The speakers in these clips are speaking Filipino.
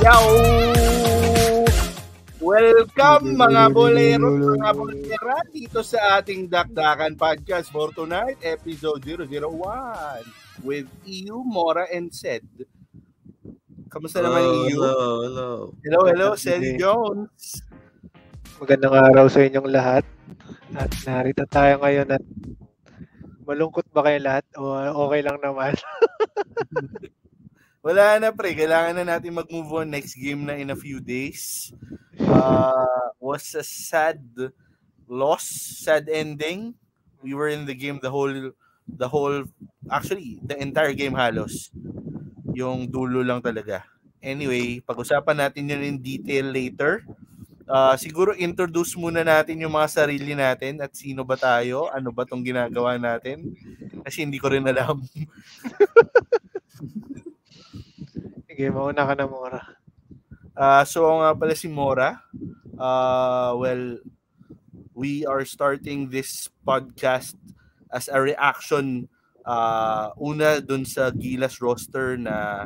Yo! Welcome mga bolero, mga bolera dito sa ating Dakdakan Podcast for tonight, episode 001 with EU, Mora, and Sed. Kamusta naman EU? Hello, Sed Jones. Magandang araw sa inyong lahat. At narito tayo ngayon at malungkot ba kayo lahat o okay lang naman? Wala na pre, kailangan na natin mag-move on. Next game na in a few days. Was a sad loss, sad ending. We were in the game the entire game halos. Yung dulo lang talaga. Anyway, pag-usapan natin yun in detail later. Siguro introduce muna natin yung mga sarili natin at sino ba tayo, ano ba tong ginagawa natin. Kasi hindi ko rin alam. Sige, mauna ka na, Mora. So nga pala si Mora. We are starting this podcast as a reaction una dun sa Gilas roster na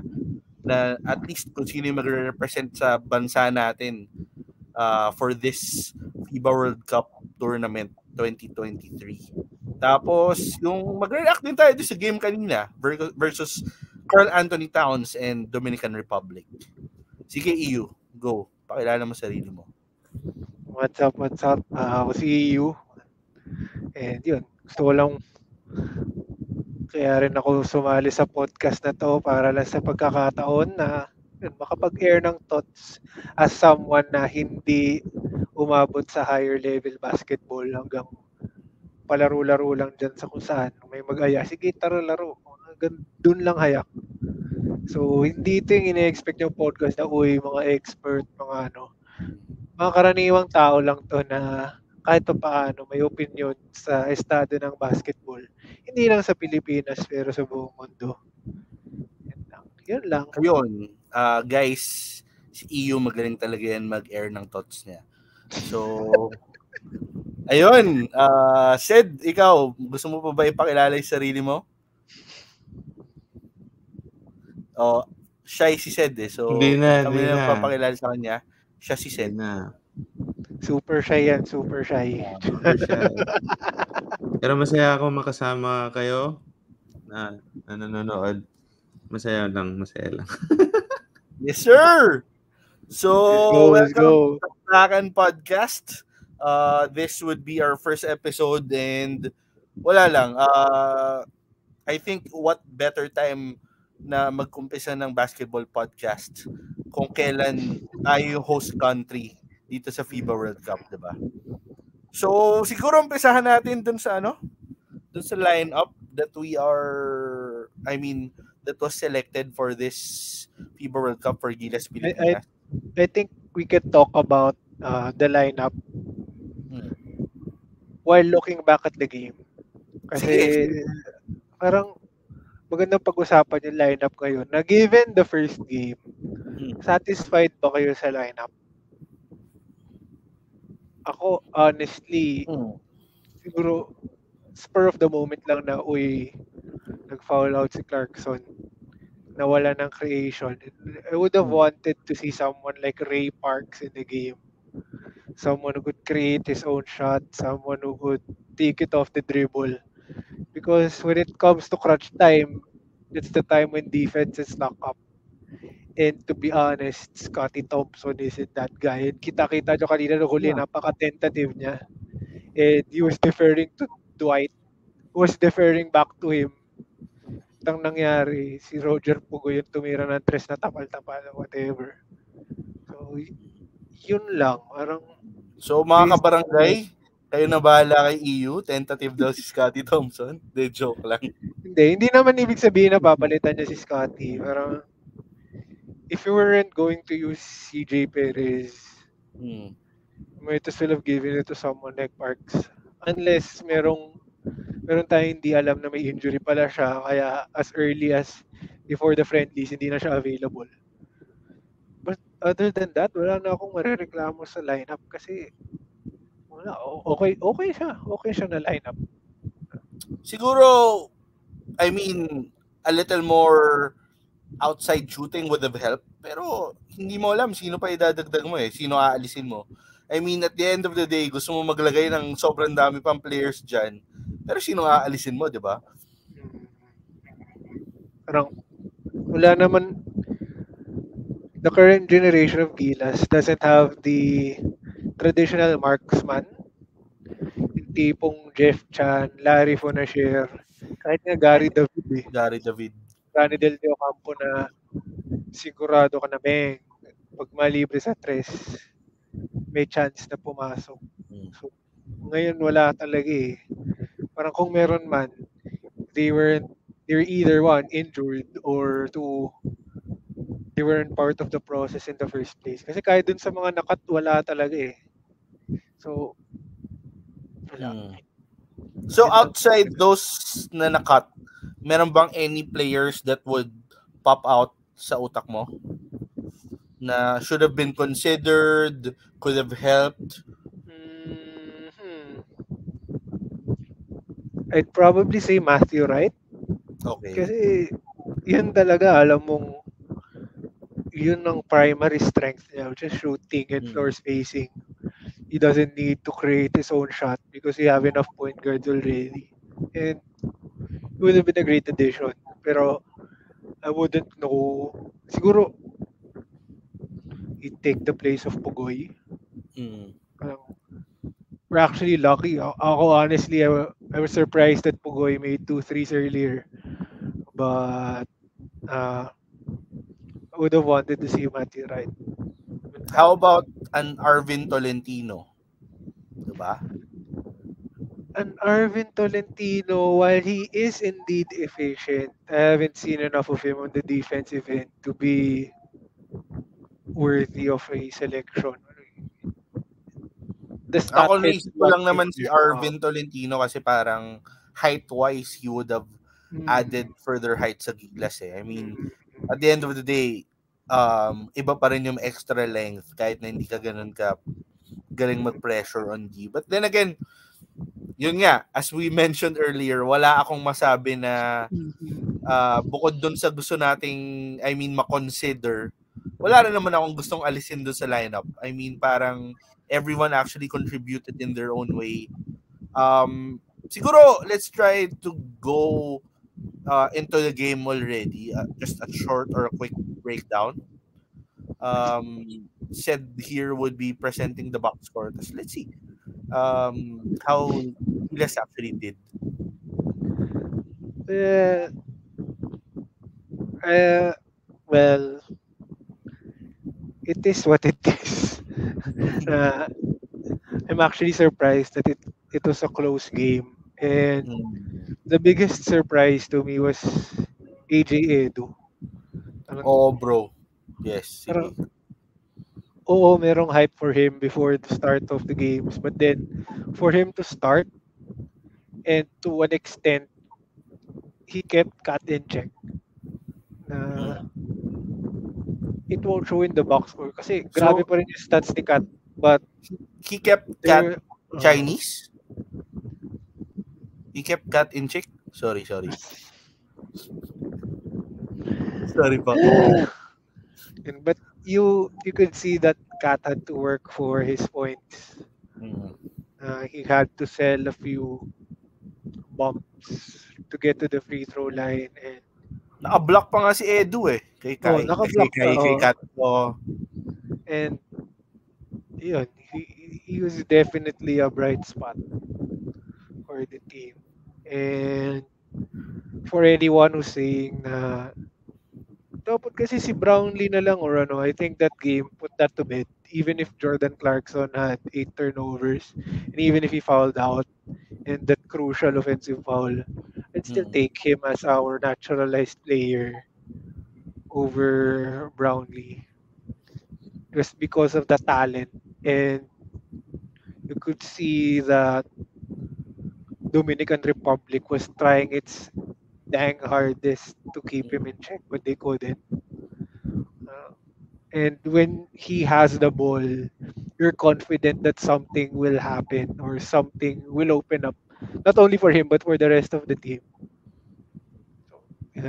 at least kung sino yung magre-represent sa bansa natin for this FIBA World Cup Tournament 2023. Tapos, yung magre-react din tayo sa game kanina versus Karl Anthony Towns and Dominican Republic. Sige, EU. Go. Pakilala mo sarili mo. What's up? Ako si EU. And yun, gusto ko lang kaya rin ako sumali sa podcast na to para lang sa pagkakataon na yun, makapag-air ng thoughts as someone na hindi umabot sa higher level basketball hanggang palaro-laro lang dyan sa kung saan. May mag-aya, sige tara laro. Doon lang hayak. So, hindi ito yung ine-expect yung podcast na, mga expert, mga karaniwang tao lang to na kahit pa paano may opinion sa estado ng basketball. Hindi lang sa Pilipinas, pero sa buong mundo. Yun lang. Ayun, guys, si EU magaling talaga yan mag-air ng thoughts niya. So, ayun, Sed, ikaw, gusto mo pa ba ipakilala yung sarili mo? Shy si Sed eh. So, kami na papakilala sa kanya. Siya si Sed. Super shy yan, super shy. Super shy. Pero masaya ako makasama kayo na nanonood. Masaya lang. Yes, sir! So, let's go. Welcome to the Dakdakan Podcast. This would be our first episode and wala lang. I think what better time na mag-umpisa ng basketball podcast kung kailan tayo yung host country dito sa FIBA World Cup, diba? So, siguro umpisahan natin dun sa lineup that that was selected for this FIBA World Cup for Gilas Pilipinas. I think we could talk about the lineup while looking back at the game. Kasi parang magandang pag-usapan yung lineup ngayon. Na given the first game, satisfied ba kayo sa lineup? Ako, honestly, siguro, spur of the moment lang na, nag-foul out si Clarkson. Nawala ng creation. I would have wanted to see someone like Ray Parks in the game. Someone who could create his own shot. Someone who could take it off the dribble. Because when it comes to crunch time, it's the time when defense is locked up. And to be honest, Scottie Thompson isn't that guy. And kita-kita nyo kanina nung huli, napaka-tentative niya. And he was deferring to Dwight. Who was deferring back to him. Itang nangyari, si Roger Pugo yung tumira ng tres na tapal-tapal, whatever. So, yun lang. So, mga kabarangay, kayo na bahala kay EU, tentative daw si Scottie Thompson. De joke lang. Hindi naman ibig sabihin na papalitan niya si Scottie. Pero if you weren't going to use CJ Perez, might as well have given it to someone like Parks. Unless meron tayong hindi alam na may injury pala siya, kaya as early as before the friendlies, hindi na siya available. But other than that, wala na akong marereklamo sa lineup kasi okay siya. Okay siya na lineup. Siguro, a little more outside shooting would have helped. Pero hindi mo alam sino pa idadagdag mo eh. Sino aalisin mo. I mean, at the end of the day, gusto mo maglagay ng sobrang dami pang players dyan. Pero sino aalisin mo, di ba? Parang wala naman, the current generation of Gilas doesn't have the traditional marksman. Yung tipong Jeff Chan, Larry Fonasher, kahit nga Gary David eh. Gary David. Rani Del Teo Campo na sigurado ka na, Beng, pag malibre sa tres, may chance na pumasok. So, ngayon wala talaga eh. Parang kung meron man, they're either one, injured, or two, they weren't part of the process in the first place. Kasi kahit dun sa mga nakat, wala talaga eh. So, wala. So outside those na nakat, meron bang any players that would pop out sa utak mo na should have been considered, could have helped? I'd probably say Matthew Wright. Okay. Kasi yun talaga, alam mong yun ang primary strength niya, which is shooting and floor spacing. He doesn't need to create his own shot because he have enough point guards already. And it would have been a great addition. Pero I wouldn't know. Siguro he'd take the place of Pugoy. We're actually lucky. Ako honestly, I was surprised that Pugoy made 2 threes earlier. But I would have wanted to see Matthew Wright. How about an Arvin Tolentino? Diba? An Arvin Tolentino, while he is indeed efficient, I haven't seen enough of him on the defensive end to be worthy of a selection. Ako naisip ko lang naman si Arvin Tolentino kasi parang height-wise, he would have added further height sa Gilas eh. I mean, at the end of the day, iba pa rin yung extra length kahit na hindi ka ganun ka galing mag-pressure on G. But then again, yun nga, as we mentioned earlier, wala akong masabi na bukod dun sa gusto nating, I mean, makonsider, wala rin naman akong gustong alisin dun sa lineup. I mean, parang everyone actually contributed in their own way. Siguro, let's try to go into the game already. Just a short or a quick breakdown. Said here would be presenting the box score. Let's see how Gilas actually did. Well, it is what it is. I'm actually surprised that it was a close game. And the biggest surprise to me was AJ Edu. Oh, bro. Yes. Oo, merong hype for him before the start of the games. But then, for him to start, and to an extent, he kept Cat in check. It won't show in the box score kasi grabe pa rin yung stats ni Cat. But he kept Cat Chinese? He kept Cat in check? Sorry. Sorry pa. But you could see that Cat had to work for his points. He had to sell a few bumps to get to the free throw line. And naka-block pa nga si Edu eh. Kay Cat. And yun, he was definitely a bright spot for the team. And for anyone who's saying na dapat kasi si Brownlee na lang or ano, I think that game put that to bed. Even if Jordan Clarkson had 8 turnovers and even if he fouled out and that crucial offensive foul, I'd still take him as our naturalized player over Brownlee. Just because of the talent, and you could see that Dominican Republic was trying its dang hardest to keep him in check, but they couldn't. And when he has the ball, you're confident that something will happen or something will open up, not only for him but for the rest of the team.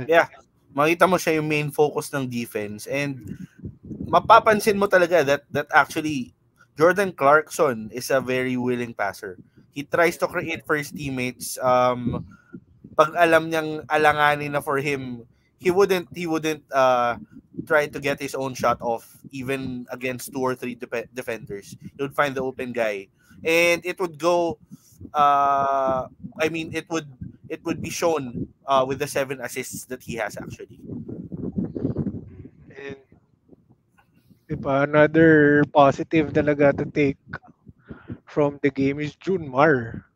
Yeah. Makita mo siya yung main focus ng defense, and mapapansin mo talaga that actually Jordan Clarkson is a very willing passer. He tries to create for his teammates. Pag alam niyang alanganin na for him, he wouldn't try to get his own shot off even against 2 or 3 defenders. He would find the open guy, and it would go. It would be shown with the 7 assists that he has actually. And diba, another positive talaga to take from the game is Junmar.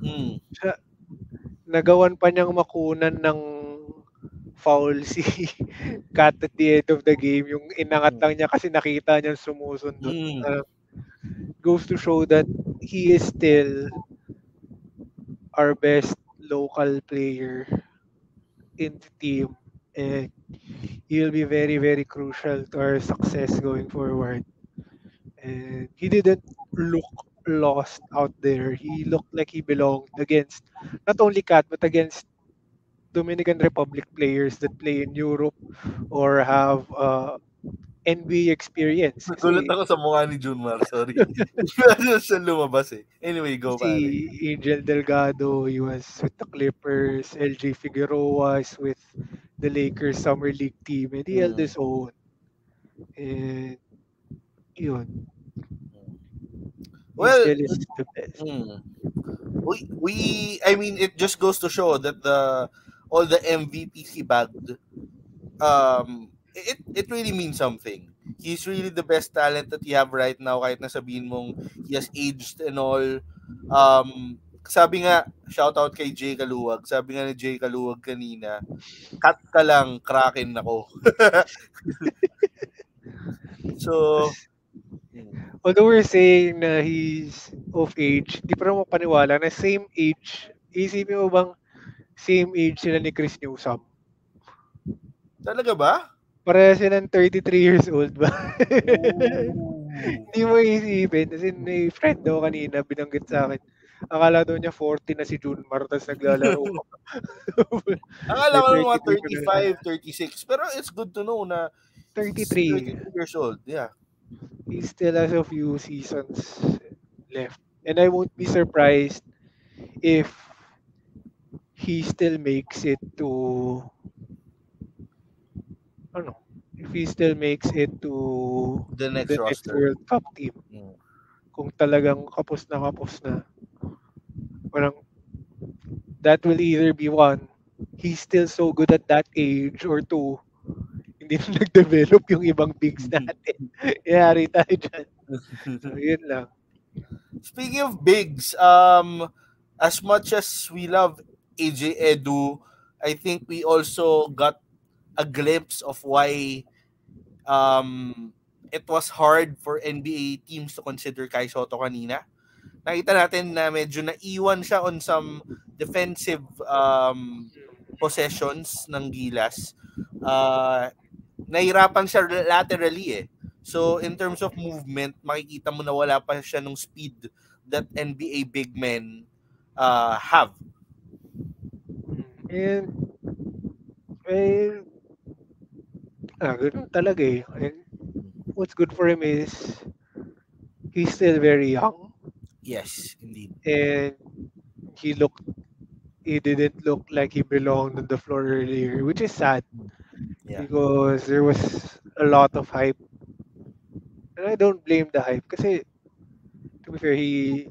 Siya, nagawan pa niyang makunan ng foul si Kat at the end of the game. Yung inangat lang niya kasi nakita niya sumusunod. Goes to show that he is still our best local player in the team. And he will be very, very crucial to our success going forward. And he didn't look lost out there. He looked like he belonged against not only Cat but against Dominican Republic players that play in Europe or have NBA experience. Nagulat ako sa mukha ni Junmar, sorry. Ano siya lumabas eh. Anyway, go pare. Angel Delgado, he was with the Clippers. LJ Figueroa is with the Lakers Summer League team. And he held his own. And yun. Well, still is the best. It just goes to show that all the MVPs he bagged, it really means something. He's really the best talent that you have right now, kahit na sabihin mong he has aged and all. Sabi nga, shout out kay Jay Kaluwag. Sabi nga ni Jay Kaluwag kanina, cut ka lang, Kraken ako. So, although we're saying na he's of age, di pa rin mapaniwala na same age. Isipin mo bang same age sila ni Chris Newsom? Talaga ba? Pareha silang 33 years old ba? Hindi mo isipin. Kasi may friend daw kanina binanggit sa akin. Akala daw niya 40 na si Junmar tapos naglalaro. Akala ko mga 35, 36. Pero it's good to know na 33 years old. Yeah. He still has a few seasons left. And I won't be surprised if he still makes it to if he still makes it to the next World Cup team. Kung talagang kapos na. Parang that will either be one, he's still so good at that age, or two, hindi na nag-develop yung ibang bigs natin. Yari tayo dyan. So, yun lang. Speaking of bigs, as much as we love AJ Edu, I think we also got a glimpse of why it was hard for NBA teams to consider Kai Sotto kanina. Nakita natin na medyo naiwan siya on some defensive possessions ng Gilas. Nahirapan siya laterally eh. So in terms of movement, makikita mo na wala pa siya ng speed that NBA big men have. And ganun talaga eh. And what's good for him is he's still very young. Yes, indeed. And he didn't look like he belonged on the floor earlier, which is sad. Yeah. Because there was a lot of hype. And I don't blame the hype kasi to be fair, he's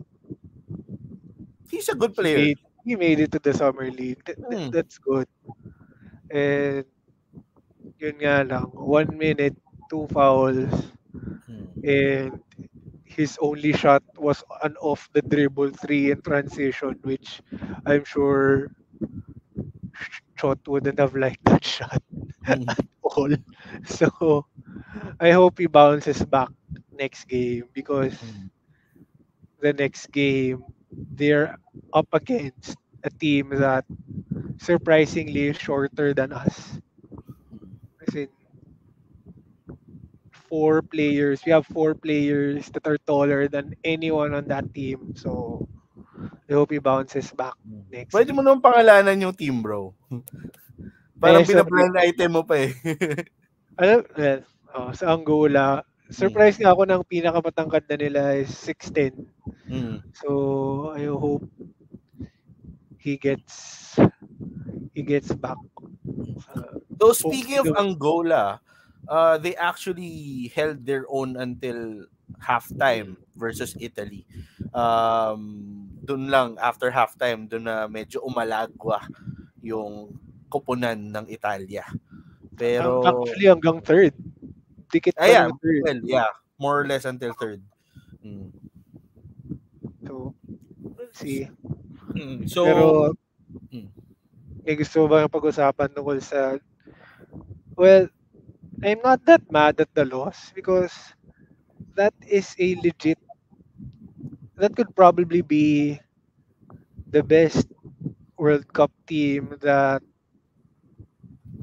a good player. He made it to the Summer League. That's good. And yun nga lang, 1 minute, 2 fouls. And his only shot was an off the dribble 3 in transition, which I'm sure Chot wouldn't have liked that shot at all. So I hope he bounces back next game, because the next game they're up against a team that surprisingly is shorter than us. As in, we have 4 players that are taller than anyone on that team. So I hope he bounces back next. Pwede mo naman pangalanan yung team, bro. Parang Eh, sa binablind item mo pa eh. sa Angola, surprise nga ako ng pinakamatangkad na nila is 6'10". So, I hope he gets back. So speaking of Angola, they actually held their own until halftime versus Italy. Doon lang after halftime, doon na medyo umalagwa yung koponan ng Italia. Pero actually hanggang third. Dikit pa ng third. Well, yeah, more or less until third. So, we'll see. So, pero may gusto ba pag-usapan tungkol sa... Well, I'm not that mad at the loss because that is a legit... That could probably be the best World Cup team that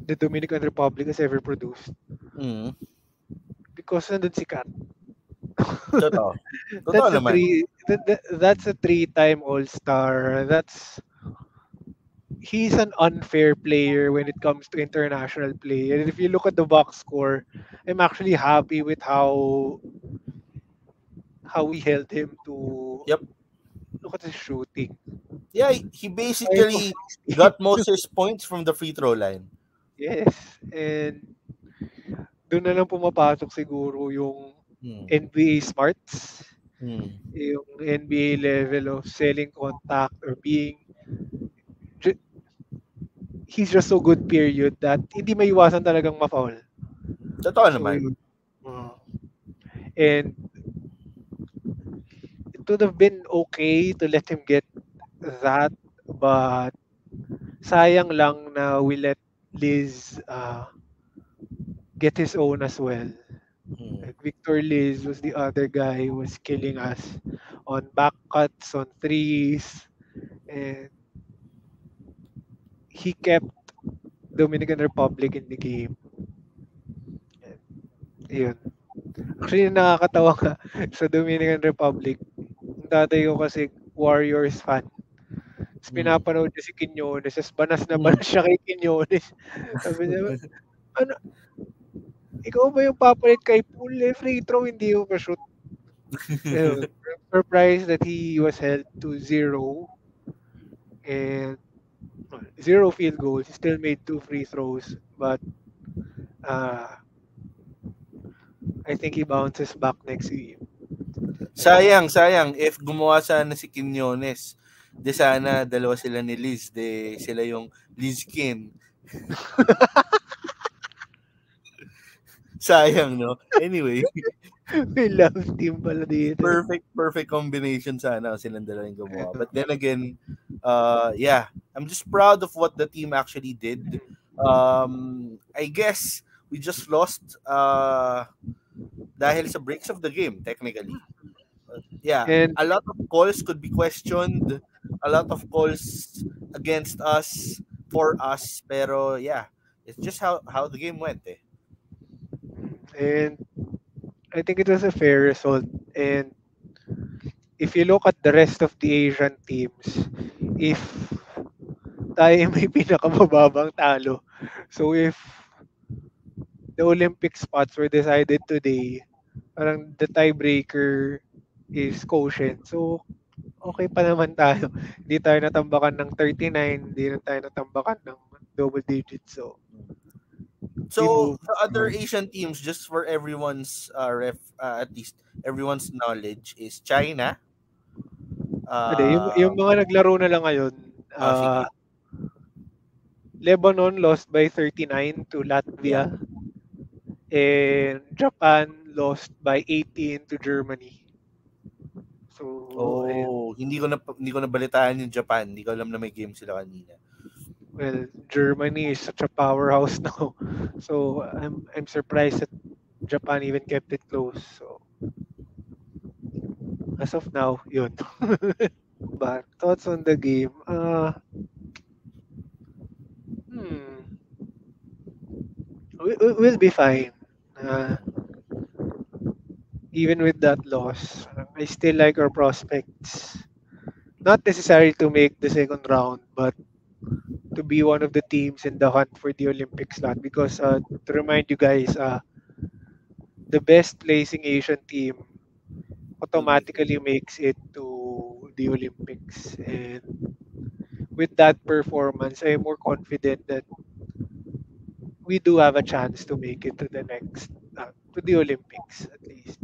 the Dominican Republic has ever produced. Because nandun si Kat. Totoo. Totoo naman. That's a 3-time All-Star. He's an unfair player when it comes to international play. And if you look at the box score, I'm actually happy with how we held him to... Yep. Look at his shooting. Yeah, he basically got most of his points from the free throw line. Yes. And doon na lang pumapasok siguro yung NBA smarts. Yung NBA level of selling contact or being... He's just so good, period, that hindi maiwasan talagang ma-foul. Totoo naman. And it would have been okay to let him get that, but sayang lang na we let Liz get his own as well. Like Victor Liz was the other guy who was killing us on back cuts, on threes, and he kept Dominican Republic in the game. Yun. Actually, nakakatawa nga sa Dominican Republic. Yung tatay ko kasi Warriors fan. Tapos pinapanood niya si Quinones. Tapos banas na banas siya kay Quinones. Sabi niya, ano? Ikaw ba yung papalit kay Poole? Free throw, hindi mo pa-shoot. Surprised that he was held to 0. And 0 field goals. He still made 2 free throws. But I think he bounces back next game. Sayang. If gumawa sana si Quinones, de sana dalawa sila ni Liz. De sila yung Liz Kin. Sayang, no? Anyway. May love team pala dito. Perfect combination sana silang dalawa yung gumawa. But then again, yeah, I'm just proud of what the team actually did. I guess we just lost dahil sa breaks of the game, technically. Yeah, and a lot of calls could be questioned. A lot of calls against us, for us. Pero yeah, it's just how the game went. And I think it was a fair result. And if you look at the rest of the Asian teams, if tayo may pinakamababang talo, so if the Olympic spots were decided today, parang the tiebreaker is quotient. So, okay pa naman tayo. Hindi tayo natambakan ng 39, hindi na tayo natambakan ng double digits. So the other Asian teams, just for everyone's at least everyone's knowledge, is China. Yung mga naglaro na lang ngayon, Lebanon lost by 39 to Latvia. And Japan lost by 18 to Germany. So, hindi ko na balitaan yung Japan. Hindi ko alam na may game sila kanina. Well, Germany is such a powerhouse now. So, I'm surprised that Japan even kept it close. So, as of now, yun. But thoughts on the game? We'll be fine. Even with that loss, I still like our prospects. Not necessarily to make the second round, but to be one of the teams in the hunt for the Olympic slot because to remind you guys, the best placing Asian team automatically makes it to the Olympics. And with that performance, I'm more confident that we do have a chance to make it to the next, to the Olympics at least.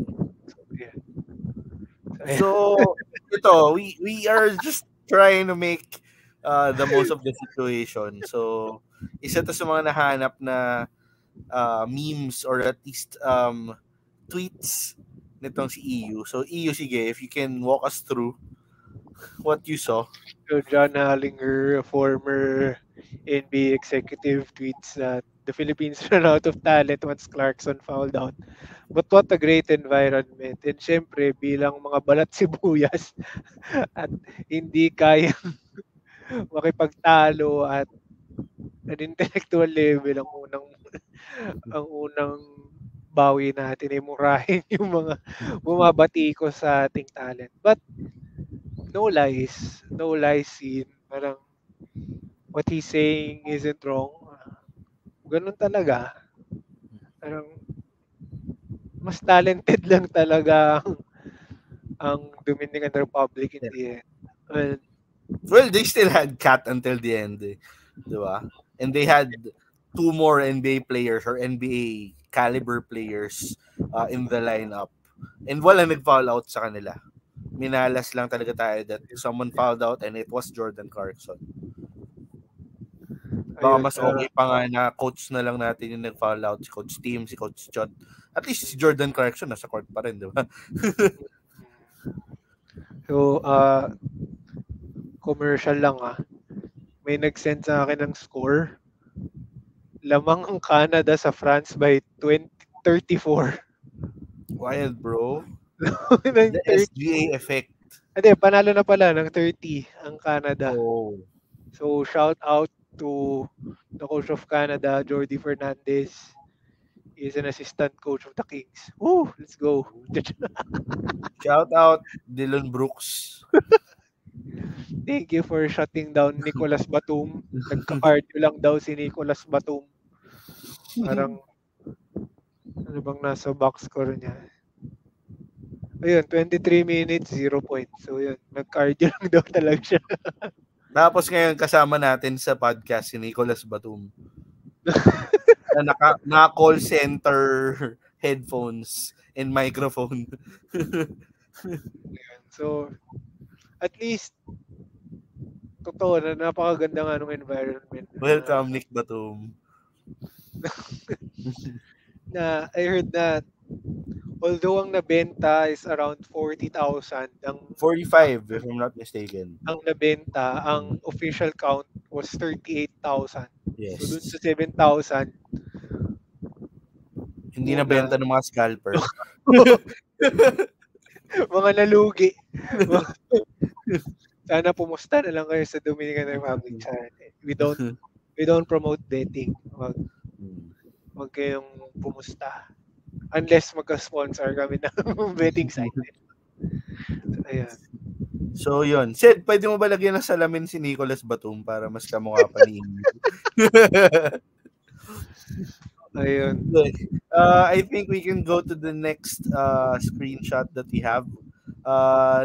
So, yeah. So, ito, we are just trying to make the most of the situation. So, isa to sa mga nahanap na memes or at least tweets nitong si EU. So, EU, sige, if you can walk us through what you saw. So John Hallinger, a former NBA executive, tweets that the Philippines ran out of talent once Clarkson fouled out. But what a great environment. And syempre, bilang mga balat sibuyas at hindi kayang makipagtalo at an intellectual level, ang unang bawi natin ay murahin yung mga bumabati ko sa ating talent. But no lies Sin. Parang what he's saying isn't wrong. Ganun talaga. Parang mas talented lang talaga ang Dominican Republic in the end. And, well, they still had Cat until the end, diba? And they had two more NBA players or NBA caliber players in the lineup. And wala nag-foul out sa kanila. Minalas lang talaga tayo that someone fouled out and it was Jordan Clarkson. Baka mas okay pa nga na coach na lang natin yung nag-foul out, si Coach Tim, si Coach Chot. At least si Jordan Clarkson nasa court pa rin, di ba? So, commercial lang may nag-send sa akin ng score. Lamang ang Canada sa France by 34. Wild, bro. The SGA effect. Hindi, panalo na pala ng 30 ang Canada. Oh. So, shout out to the coach of Canada, Jordi Fernandez. He is an assistant coach of the Kings. Woo! Let's go. Shout out Dylan Brooks. Thank you for shutting down Nicolas Batum. Nagka-cardio lang daw si Nicolas Batum. Parang ano bang nasa box score niya? Ayun, 23 minutes, 0 points. So yun, nag-cardio lang daw talaga siya. Tapos ngayon kasama natin sa podcast si Nicolas Batum. na call center headphones and microphone. So at least totoo na napakaganda nga ng environment. Welcome Nick Batum. Na I heard that although ang nabenta is around 40,000, ang 45 if I'm not mistaken. Ang nabenta, ang official count was 38,000. Yes. So dun sa 7,000, hindi nabenta ng mga scalper. mga nalugi. Sana pumusta na lang kayo sa Dominican Republic. We don't promote betting. Wag kayong pumusta. Unless magka-sponsor kami ng betting site. So, ayan. So, yun. Sid, pwede mo ba lagyan ng salamin si Nicolas Batum para mas kamukha pa ni Ayun. I think we can go to the next screenshot that we have.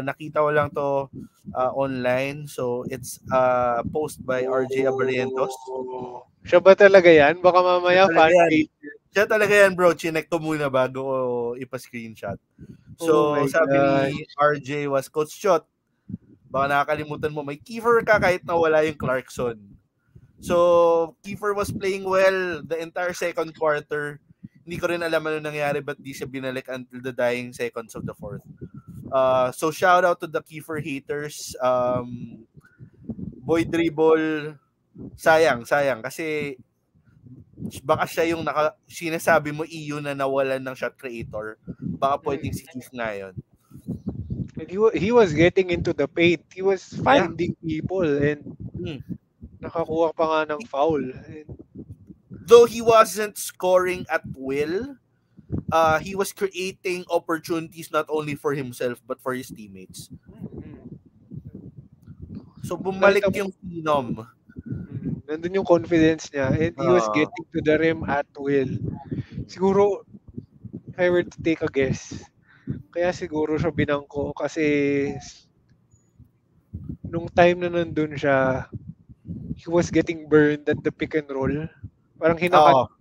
Nakita ko lang to online. So, it's post by RJ Abarientos. Siya ba talaga yan? Baka mamaya fan page. Siya talaga yan, bro. Chinek ko muna bago ko ipa-screenshot. So, sabi ni RJ was, Coach Chot, baka nakakalimutan mo, may Kiefer ka kahit na wala yung Clarkson. So, Kiefer was playing well the entire second quarter. Hindi ko rin alam ano nangyari ba't di siya binalik until the dying seconds of the fourth. So, shout out to the Kiefer haters. Boy dribble, sayang. Kasi baka siya yung sinasabi mo EU na nawalan ng shot creator. Baka pwedeng si Keith nga yun. And he was getting into the paint. He was finding people and nakakuha pa nga ng foul. And though he wasn't scoring at will, he was creating opportunities not only for himself but for his teammates. So bumalik yung phenom. Nandun yung confidence niya and he was getting to the rim at will. Siguro, if I were to take a guess, kaya siguro siya binangko kasi nung time na nandun siya, he was getting burned at the pick and roll. Parang hinahunt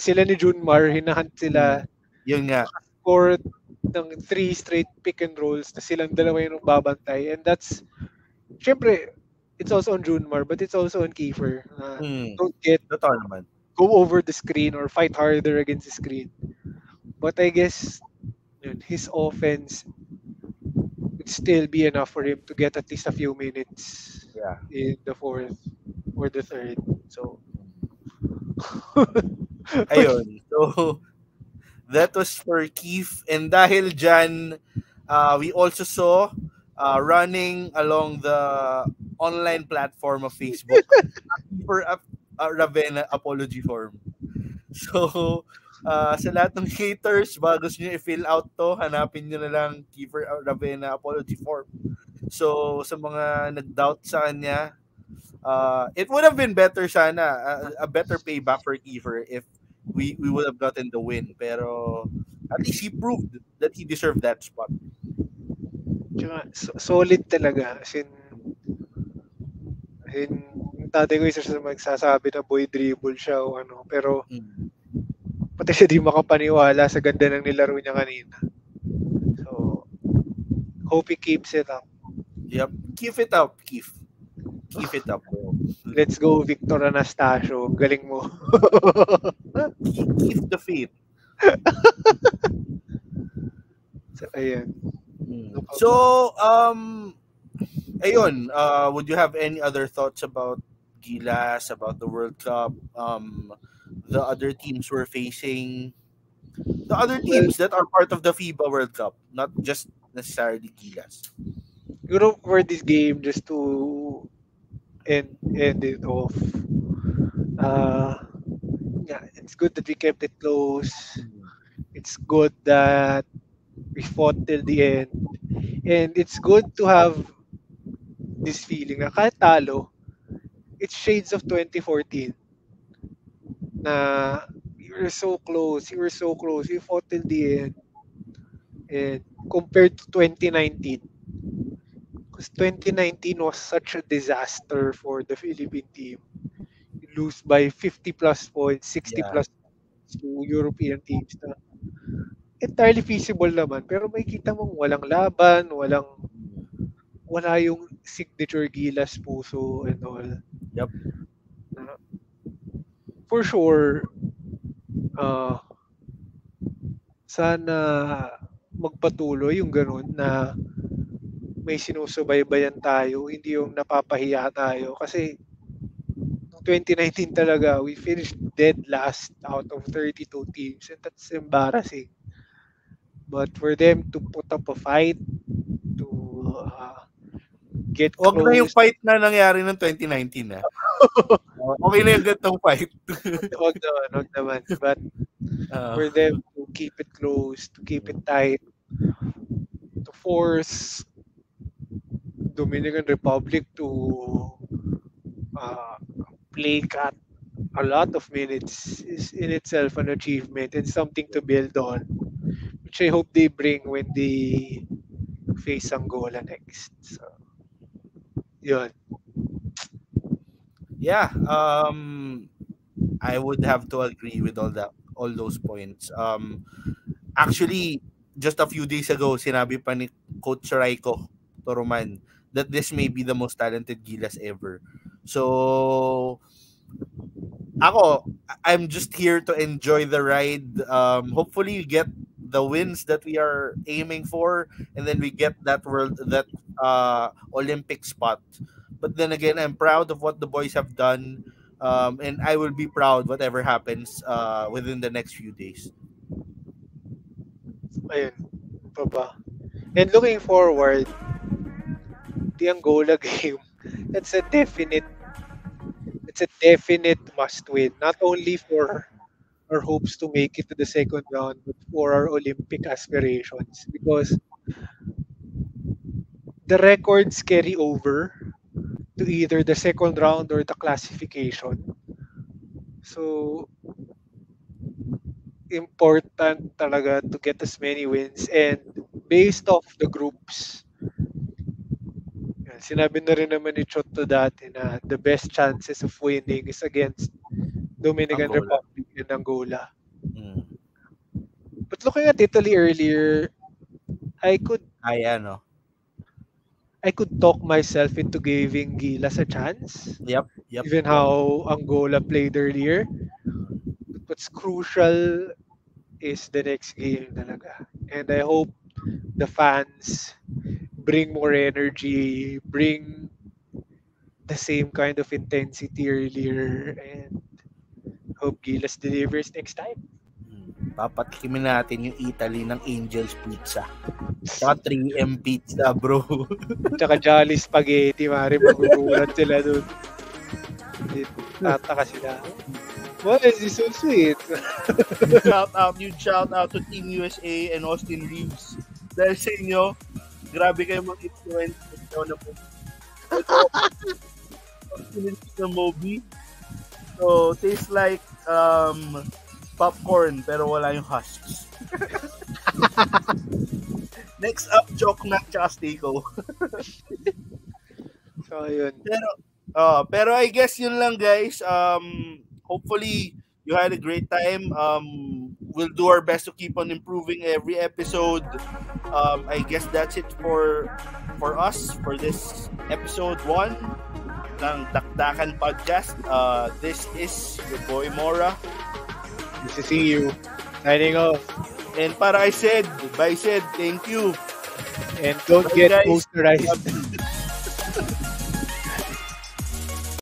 sila ni Junmar, hinahunt sila. Yun nga. Score ng 3 straight pick and rolls na silang dalawa yung babantay. And that's, syempre, it's also on Junmar, but it's also on Kiefer. Don't go over the screen or fight harder against the screen. But I guess his offense would still be enough for him to get at least a few minutes in the fourth or the third. So, ayun. So, that was for Keith. And dahil dyan, we also saw running along the online platform of Facebook for a Ravenna apology form. So, sa lahat ng haters, bago gusto nyo i-fill out to, hanapin nyo na lang Kiefer Ravenna apology form. So, sa mga nag-doubt sa kanya, it would have been better sana, a better payback for Kiefer if we would have gotten the win. Pero at least he proved that he deserved that spot. Solid talaga. As in tatay ko isa sa magsasabi na boy dribble siya o ano. Pero pati siya di makapaniwala sa ganda ng nilaro niya kanina. So, hope he keeps it up. Yep. Keep it up, Keith. Keep it up, bro. Let's go, Victor Anastasio. Galing mo. Keep the faith. So, ayan. So, ayun, would you have any other thoughts about Gilas, about the World Cup, the other teams we're facing, the other teams that are part of the FIBA World Cup, not just necessarily Gilas? Siguro for this game, just to end it off, it's good that we kept it close. It's good that we fought till the end. And it's good to have this feeling na kahit talo, it's shades of 2014. Na we were so close, we fought till the end. And compared to 2019, because 2019 was such a disaster for the Philippine team. You lose by 50 plus points, 60 plus points to European teams na entirely feasible naman. Pero may kita mong walang laban, wala yung signature Gilas puso and all. Yep. For sure, sana magpatuloy yung ganun na may sinusubaybayan tayo, hindi yung napapahiya tayo. Kasi 2019 talaga, we finished dead last out of 32 teams and that's embarrassing. But for them to put up a fight, to get close. Wag na yung fight na nangyari ng 2019 okay na yung gantong fight. Wag naman. But for them to keep it close, to keep it tight, to force Dominican Republic to play cat a lot of minutes is in itself an achievement and something to build on, which I hope they bring when they face Angola next. So, yun. Yeah, I would have to agree with all those points. Actually, just a few days ago, sinabi pa ni Coach Raiko Toroman that this may be the most talented Gilas ever. So, I'm just here to enjoy the ride. Hopefully, we get the wins that we are aiming for, and then we get that Olympic spot. But then again, I'm proud of what the boys have done, and I will be proud whatever happens within the next few days. Ayun. And looking forward, the Angola game, it's a definite must win, not only for our hopes to make it to the second round, but for our Olympic aspirations, because the records carry over. to either the second round or the classification. So, important talaga to get as many wins. And based off the groups, sinabi na rin naman ni Chotto dati na the best chances of winning is against Dominican Angola. Republic and Angola. Mm. But looking at Italy earlier, I could talk myself into giving Gilas a chance. Yep. Even how Angola played earlier. But what's crucial is the next game talaga. And I hope the fans bring more energy, bring the same kind of intensity earlier, and hope Gilas delivers next time. Papatikimin natin yung Italy ng Angel's Pizza. Tsaka 3M Pizza, bro. Tsaka Jolly Spaghetti, mare, magugulat sila dun. Tataka sila. Why is this so sweet? Shout out to Team USA and Austin Reeves. Dahil sa inyo, grabe kayo mag-influence na po. Austin Reeves na Moby. So, tastes like popcorn pero wala yung husks. Next up, Joke na tsaka Stiko. So, yun. Pero I guess yun lang, guys. Hopefully, you had a great time. We'll do our best to keep on improving every episode. I guess that's it for us for this episode 1 ng Dakdakan Podcast. This is your boy Mora. Good to see you. Signing off. And para kay Sid, bye Sid, thank you. And don't get guys. posterized.